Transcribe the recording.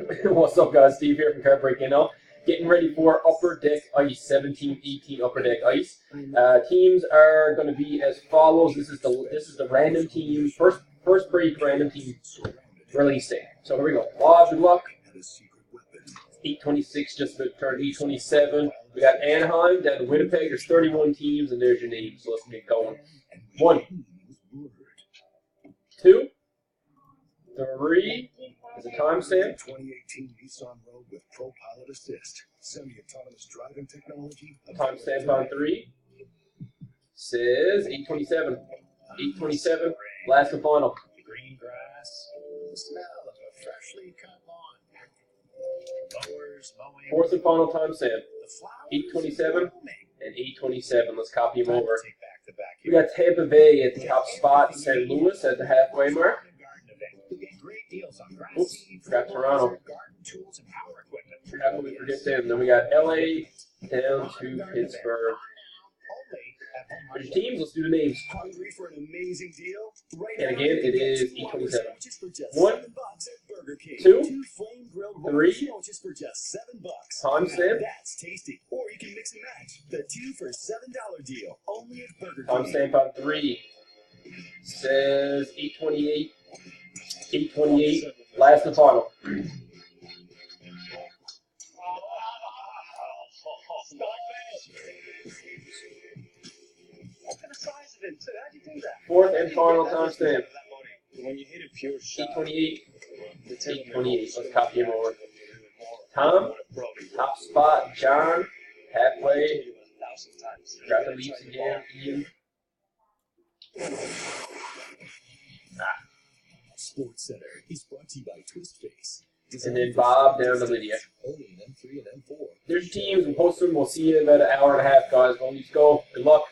What's up, guys? Steve here from Card Break NL. Getting ready for Upper Deck Ice, 17-18 Upper Deck Ice. Teams are going to be as follows. This is the random team, first break random team release day. So here we go. Good luck. 826 just turned 827. We got Anaheim down to Winnipeg. There's 31 teams, and there's your names. So let's get going. 1, 2, 3. Is a timestamp. 2018 Nissan Rogue with Pro Pilot Assist, semi-autonomous driving technology. Timestamp on 3. Says 827. 827. Last and final. Green grass, the smell of a freshly cut lawn. Mowers mowing. Fourth and final timestamp. The flowers 827 and 827. Let's copy them over. take back the back. We got Tampa Bay at the top spot, St. Louis at the halfway mark. Oops, forgot Toronto. How can we forget them? Then we got LA down to Pittsburgh. There's teams, let's do the names. Hungry for an amazing deal? And again, it is 827. 1, 2, 3. Timestamp. That's tasty. Or you can mix and match. The 2 for $7 deal. Only at Burger King. Timestamp on 3. Says 828. 828. Last and final. What kind of size is it? How'd you do that? Fourth and final timestamp. When you hit a pure shot. 828. 828. Let's copy him over. Tom, top spot. John, halfway. Got the Leafs again. Ian. Sports Center is brought to you by Twist Face. And then Bob down to Lydia. Only in M3 and M4. There's your teams. We'll post them. We'll see you in about an hour and a half, guys. Well, let's go. Good luck.